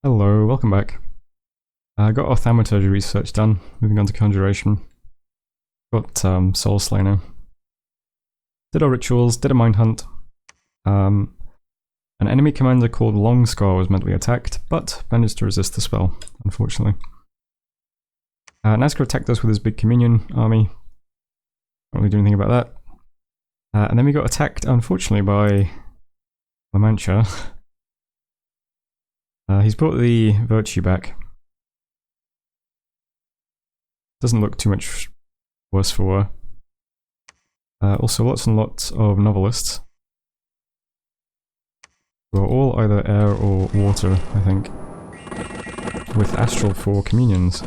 Hello, welcome back. I got our thaumaturgy research done, moving on to conjuration. Got soul slay now. Did our rituals, did a mind hunt. An enemy commander called Longscar was mentally attacked, but managed to resist the spell, unfortunately. Nazca attacked us with his big communion army. Can't really do anything about that. And then we got attacked, unfortunately, by La Mancha. He's brought the virtue back. Doesn't look too much worse for wear. Also lots and lots of novelists. Who are all either air or water, I think. With astral for communions.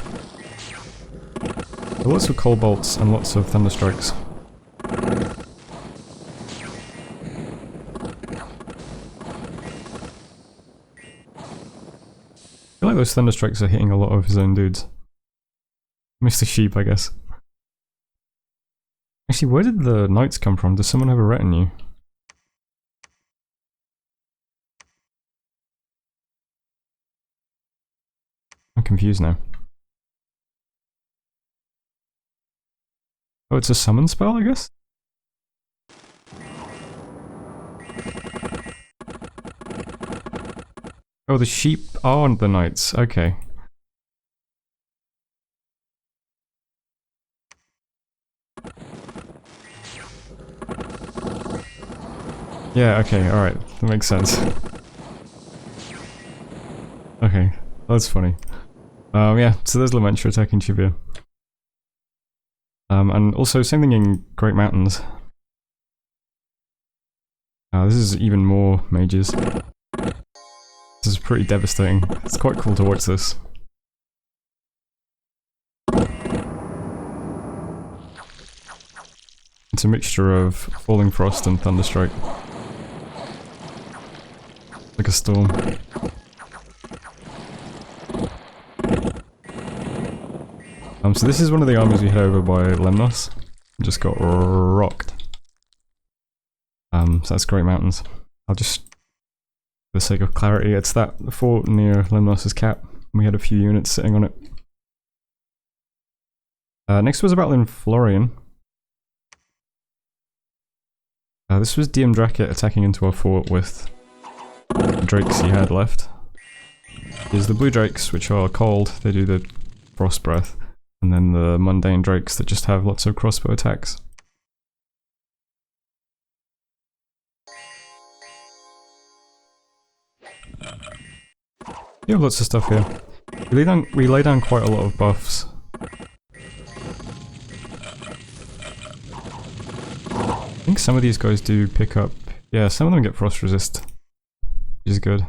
So lots of cold and lots of thunderstrikes. I feel like those thunderstrikes are hitting a lot of his own dudes. Mr. Sheep, I guess. Actually, where did the knights come from? Does someone have a retinue? I'm confused now. Oh, it's a summon spell, I guess? Oh, the sheep are the knights. Okay. Yeah, okay, alright. That makes sense. Okay, that's funny. Yeah, so there's Lamentia attacking Chivia. And also same thing in Great Mountains. This is even more mages. This is pretty devastating. It's quite cool to watch this. It's a mixture of Falling Frost and Thunderstrike. Like a storm. So this is one of the armies we hit over by Lemnos. Just got rocked. So that's Great Mountains. I'll just, for the sake of clarity, it's that fort near Lemnos's cap. We had a few units sitting on it. Next was a battle in Florian. This was DM Dracket attacking into our fort with the drakes he had left. There's the blue drakes, which are cold, they do the frost breath. And then the mundane drakes that just have lots of crossbow attacks. You have lots of stuff here. We lay down quite a lot of buffs. I think some of these guys do pick up. Yeah, some of them get frost resist, which is good.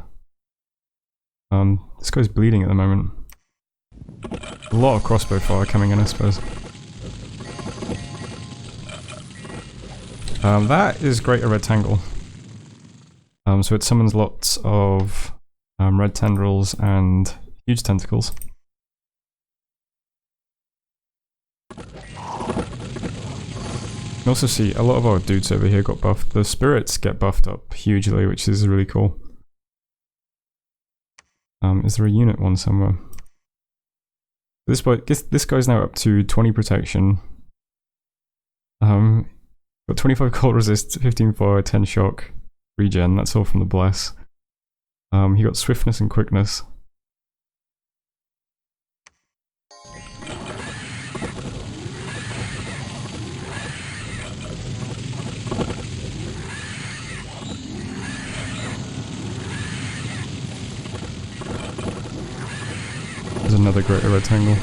This guy's bleeding at the moment. A lot of crossbow fire coming in, I suppose. That is Greater Red Tangle. So it summons lots of red tendrils and huge tentacles. You can also see a lot of our dudes over here got buffed. The spirits get buffed up hugely, which is really cool. Is there a unit one somewhere? This guy's now up to 20 protection. Got 25 cold resist, 15 fire, 10 shock, regen. That's all from the bless. He got swiftness and quickness. There's another Greater Red Tangle.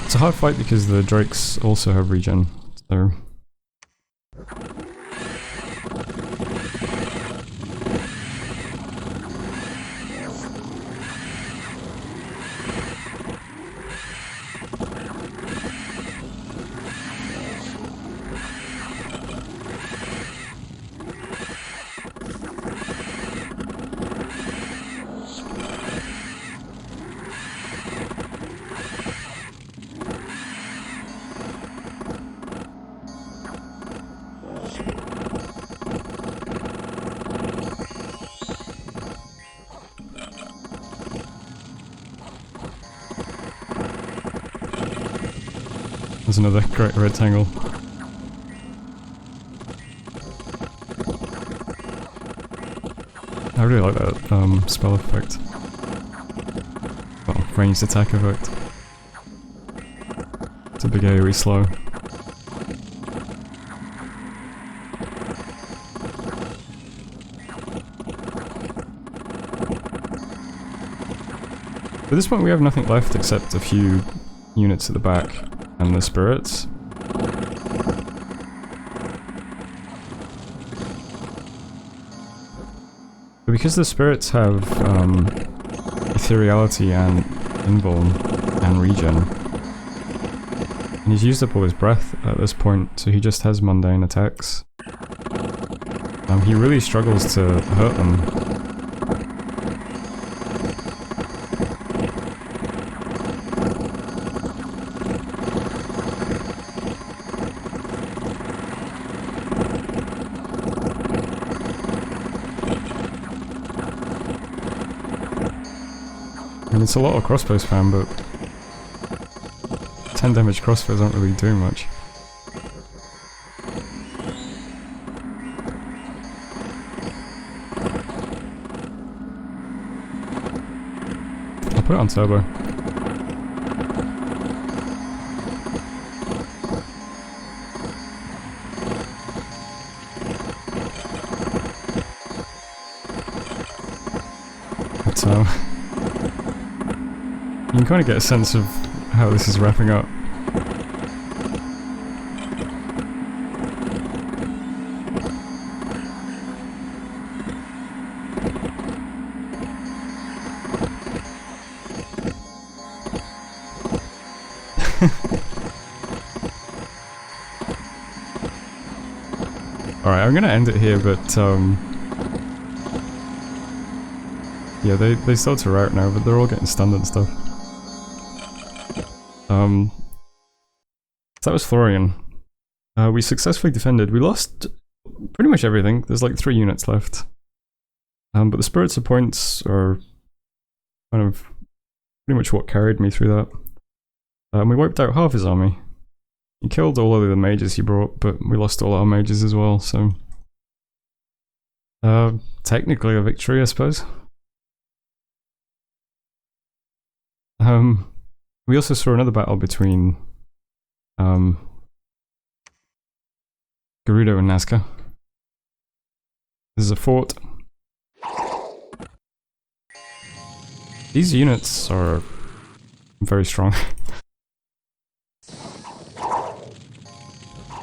It's a hard fight because the drakes also have regen, so... There's another great rectangle. I really like that spell effect. Well, ranged attack effect. It's a big AoE slow. At this point we have nothing left except a few units at the back and the spirits. But because the spirits have ethereality and invuln and regen, and he's used up all his breath at this point, so he just has mundane attacks. He really struggles to hurt them. I mean, it's a lot of crossbow spam, but 10 damage crossbows aren't really doing much. I'll put it on turbo. But, you can kind of get a sense of how this is wrapping up. Alright, I'm gonna end it here, but yeah, they start to rout now, but they're all getting stunned and stuff. So that was Florian. We successfully defended. We lost pretty much everything. There's like 3 units left. But the Spirits of Points are kind of pretty much what carried me through that. We wiped out half his army. He killed all of the mages he brought, but we lost all our mages as well, so... technically a victory, I suppose. We also saw another battle between Gerudo and Nazca. This is a fort. These units are very strong.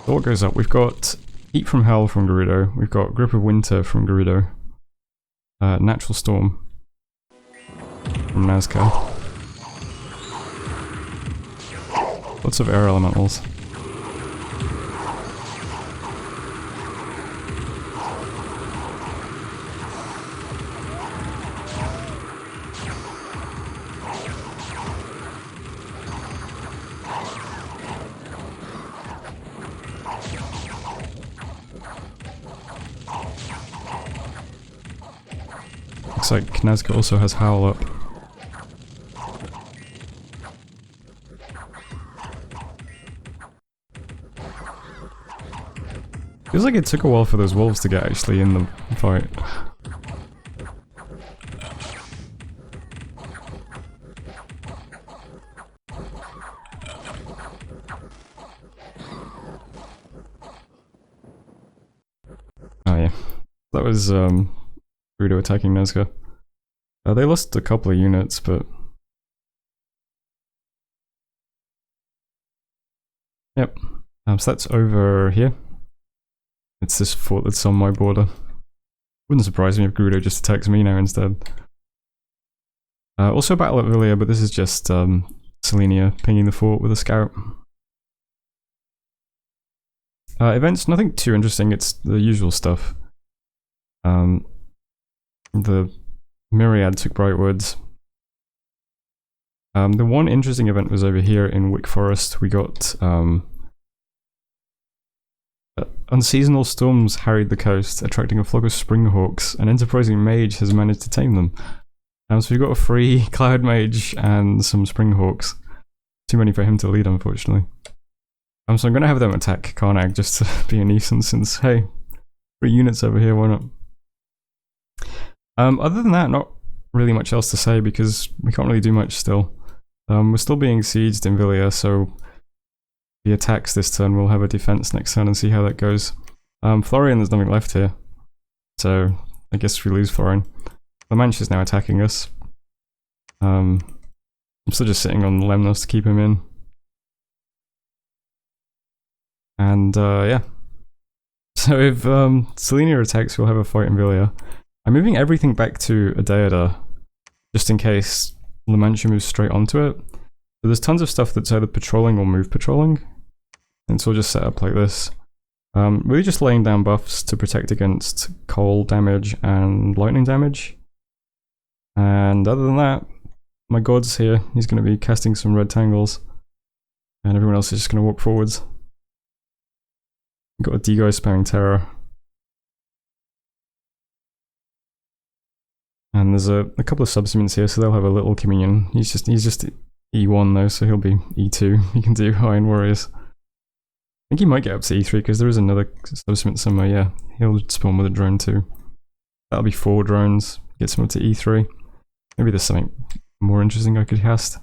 So what goes up? We've got Heat from Hell from Gerudo, we've got Grip of Winter from Gerudo, Natural Storm from Nazca. Lots of air elementals. Looks like Nazca also has Howl up. Feels like it took a while for those wolves to get actually in the fight. Oh yeah, that was Gerudo attacking Nazca. They lost a couple of units, but yep. So that's over here. It's this fort that's on my border. Wouldn't surprise me if Gerudo just attacks me now instead. Also a battle at Villia, but this is just Selenia pinging the fort with a scout. Events, nothing too interesting, it's the usual stuff. The Myriad took Brightwoods. The one interesting event was over here in Wick Forest. We got unseasonal storms harried the coast, attracting a flock of springhawks. An enterprising mage has managed to tame them. So we've got a free cloud mage and some springhawks. Too many for him to lead, unfortunately. So I'm going to have them attack Karnag just to be a nuisance since, hey, 3 units over here, why not? Other than that, not really much else to say because we can't really do much still. We're still being sieged in Villia, so the attacks this turn will have a defense next turn and see how that goes. Florian, there's nothing left here, so I guess we lose Florian. La Manche is now attacking us. I'm still just sitting on Lemnos to keep him in. And yeah. So if Selenia attacks, we'll have a fight in Villia. I'm moving everything back to Uuodeouda, just in case La Manche moves straight onto it. So there's tons of stuff that's either patrolling or move patrolling. And so we'll just set up like this. Really just laying down buffs to protect against coal damage and lightning damage. And other than that, my god's here. He's going to be casting some red tangles. And everyone else is just going to walk forwards. Got a D-guy spamming terror. And there's a couple of subsumits here, so they'll have a little communion. He's just E1 though, so he'll be E2. He can do Iron Warriors. I think he might get up to E3 because there is another subsumit somewhere, yeah. He'll spawn with a drone too. That'll be 4 drones, gets him up to E3. Maybe there's something more interesting I could cast.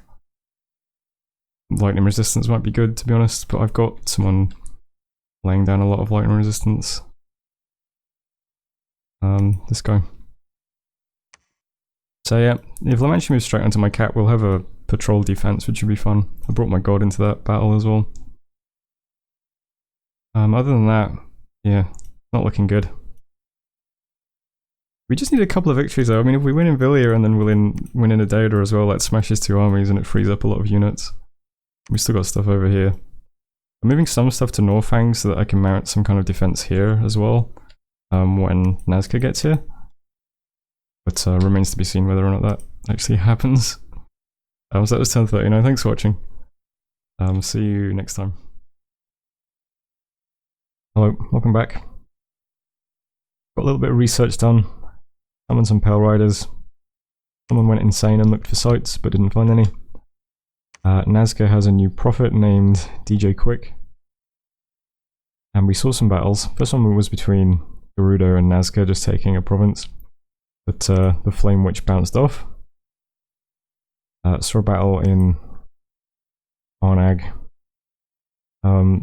Lightning resistance might be good, to be honest, but I've got someone laying down a lot of lightning resistance. This guy. So yeah, if La Manche moves straight onto my cap, we'll have a patrol defense, which would be fun. I brought my god into that battle as well. Other than that, yeah, not looking good. We just need a couple of victories though. I mean, if we win in Villia and then win in Uuodeouda as well, that smashes 2 armies and it frees up a lot of units. We still got stuff over here. I'm moving some stuff to Norfang so that I can mount some kind of defense here as well when Nazca gets here. But remains to be seen whether or not that actually happens. So that was 10:39. Thanks for watching. See you next time. Hello, welcome back. Got a little bit of research done. Summoned some Pale Riders. Someone went insane and looked for sites but didn't find any. Nazca has a new prophet named DJ Quick. And we saw some battles. First one was between Gerudo and Nazca just taking a province. But the Flame Witch bounced off. Saw a battle in Arnag.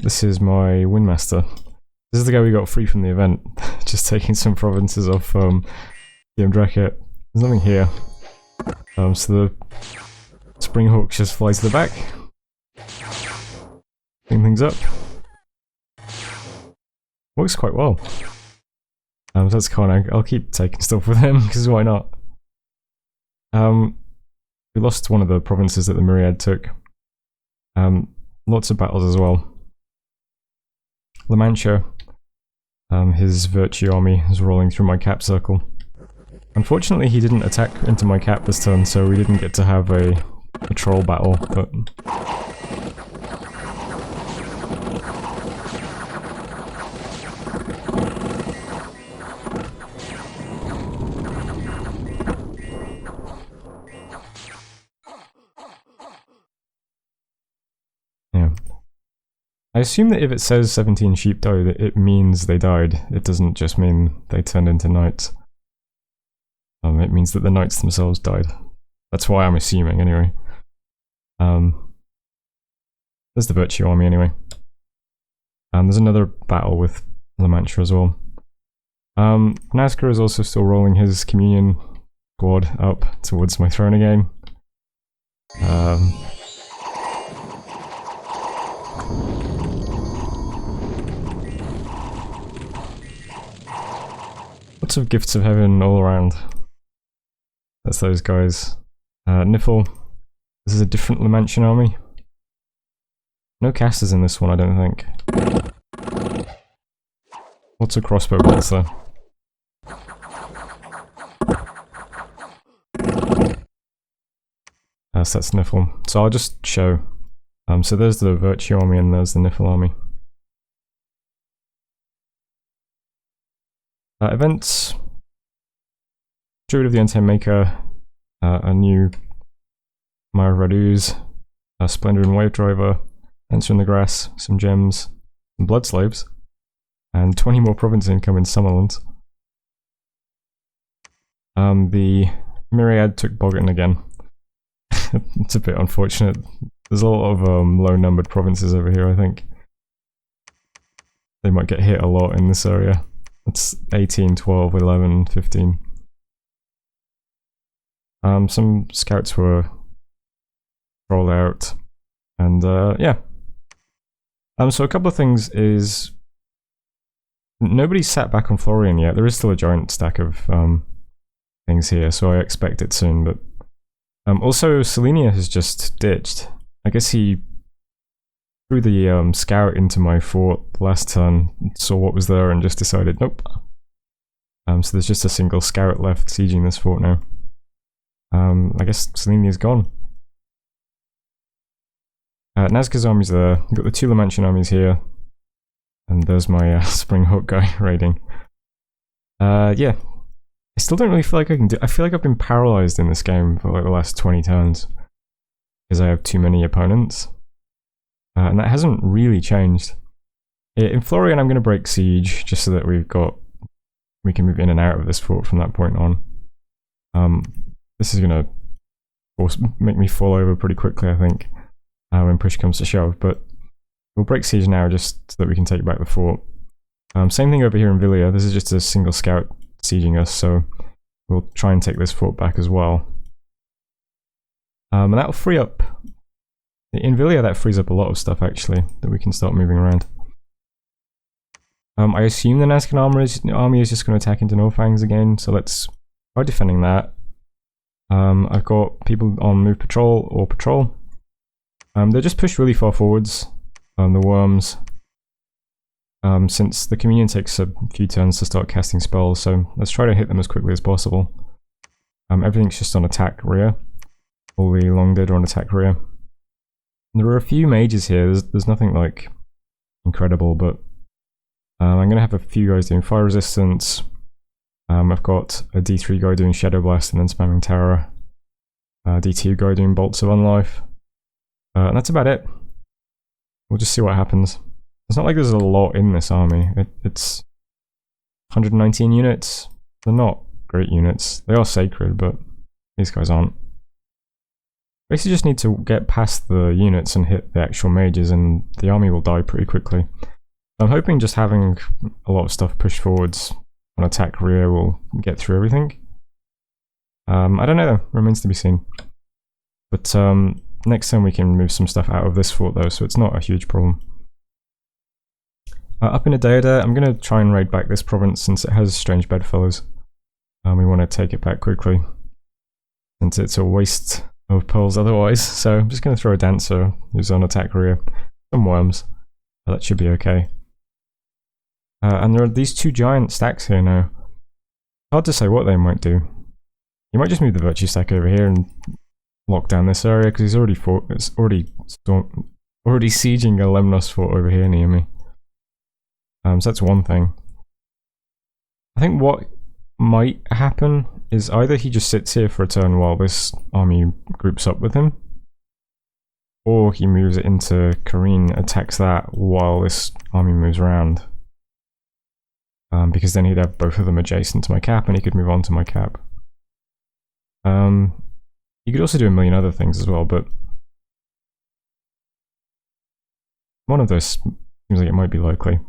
This is my Windmaster. This is the guy we got free from the event. Just taking some provinces off DM Dracket. There's nothing here. So the Springhawk just flies to the back. Clean things up. Works quite well. That's Karnag. I'll keep taking stuff with him, because why not? We lost one of the provinces that the Myriad took. Lots of battles as well. La Manche, his Virtue army is rolling through my cap circle. Unfortunately he didn't attack into my cap this turn, so we didn't get to have a patrol battle, but... I assume that if it says 17 sheep died, it means they died. It doesn't just mean they turned into knights. It means that the knights themselves died. That's why I'm assuming, anyway. There's the Virtue army, anyway. There's another battle with La Manche as well. Nazca is also still rolling his Communion squad up towards my throne again. Lots of gifts of heaven all around. That's those guys. Niffle. This is a different La Manche army. No casters in this one, I don't think. Lots of crossbow bolts though. So that's Niffle. So I'll just show. So there's the Virtue army and there's the Niffle army. Events. Druid of the Untamed Maker, a new Mara Raduz, Splendor and Wave Driver, Fencer in the grass, some gems, some blood slaves, and 20 more province income in Summerland. The Myriad took Bogarton again. It's a bit unfortunate. There's a lot of low-numbered provinces over here, I think. They might get hit a lot in this area. It's 18, 12, 11, 15. Some scouts were rolled out, and yeah. So a couple of things is nobody's sat back on Florian yet. There is still a giant stack of things here, so I expect it soon. But also Selenia has just ditched. I guess he threw the scout into my fort last turn, saw what was there, and just decided nope. So there's just a single scout left sieging this fort now. I guess Selenia's gone. Nazca's army's there. We've got the two Lamantian armies here. And there's my Spring Hook guy raiding. Yeah. I still don't really feel like I can do... I feel like I've been paralyzed in this game for like the last 20 turns. Because I have too many opponents. And that hasn't really changed. In Florian I'm going to break siege, just so that we can move in and out of this fort from that point on. This is going to make me fall over pretty quickly, I think, when push comes to shove, but we'll break siege now just so that we can take back the fort. Same thing over here in Villia. This is just a single scout sieging us, so we'll try and take this fort back as well. And that'll free up... In Villia that frees up a lot of stuff, actually, that we can start moving around. I assume the Nazcan army is just going to attack into Norfangs again, so let's try defending that. I've got people on move patrol or patrol. They're just pushed really far forwards, the worms, since the communion takes a few turns to start casting spells, so let's try to hit them as quickly as possible. Everything's just on attack rear. All the long dead are on attack rear. And there are a few mages here, there's nothing like incredible, but I'm going to have a few guys doing fire resistance. I've got a D3 guy doing Shadow Blast and then spamming Terror. D2 guy doing Bolts of Unlife. And that's about it. We'll just see what happens. It's not like there's a lot in this army. It's 119 units. They're not great units. They are sacred, but these guys aren't. Basically just need to get past the units and hit the actual mages and the army will die pretty quickly. I'm hoping just having a lot of stuff pushed forwards on attack rear will get through everything. I don't know though, remains to be seen. But next time we can move some stuff out of this fort though, so it's not a huge problem. Up in Uuodeouda, I'm going to try and raid back this province since it has strange bedfellows. We want to take it back quickly, since it's a waste of pearls otherwise. So I'm just going to throw a dancer who's on attack rear, some worms. That should be okay. And there are these two giant stacks here now. Hard to say what they might do. You might just move the virtue stack over here and lock down this area because he's already already sieging a Lemnos fort over here near me. So that's one thing. I think what might happen is either he just sits here for a turn while this army groups up with him, or he moves it into Kareen, attacks that while this army moves around. Because then he'd have both of them adjacent to my cap and he could move on to my cap. You could also do a million other things as well, but one of those seems like it might be likely.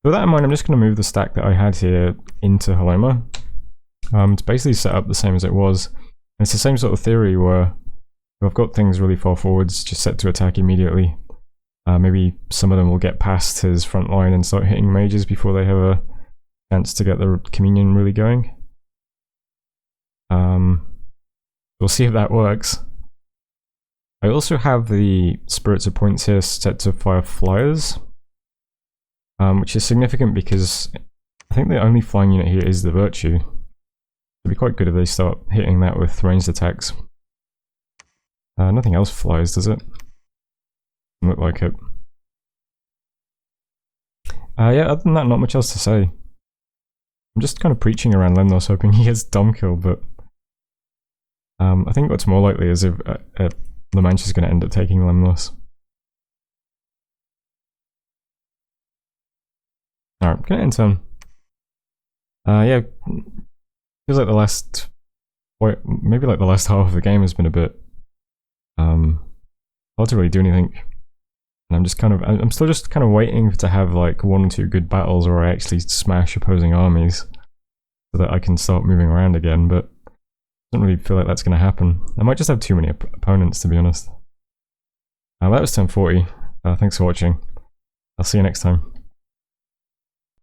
With that in mind, I'm just going to move the stack that I had here into Haloma. It's basically set up the same as it was. And it's the same sort of theory where if I've got things really far forwards, just set to attack immediately. Maybe some of them will get past his front line and start hitting mages before they have a chance to get the communion really going. We'll see if that works. I also have the Spirits of Points here set to fire flyers, which is significant because I think the only flying unit here is the Virtue. It'd be quite good if they start hitting that with ranged attacks. Nothing else flies, does it? Doesn't look like it. Yeah, other than that, not much else to say. I'm just kind of preaching around Lemnos, hoping he gets dumb killed, but I think what's more likely is if Lamantia is going to end up taking Lemnos. Alright, gonna end turn. Yeah, feels like the last, maybe like the last half of the game has been a bit hard to really do anything. And I'm just kind of, I'm still just kind of waiting to have like 1 or 2 good battles where I actually smash opposing armies so that I can start moving around again, but I don't really feel like that's going to happen. I might just have too many opponents, to be honest. That was turn 40. Thanks for watching. I'll see you next time.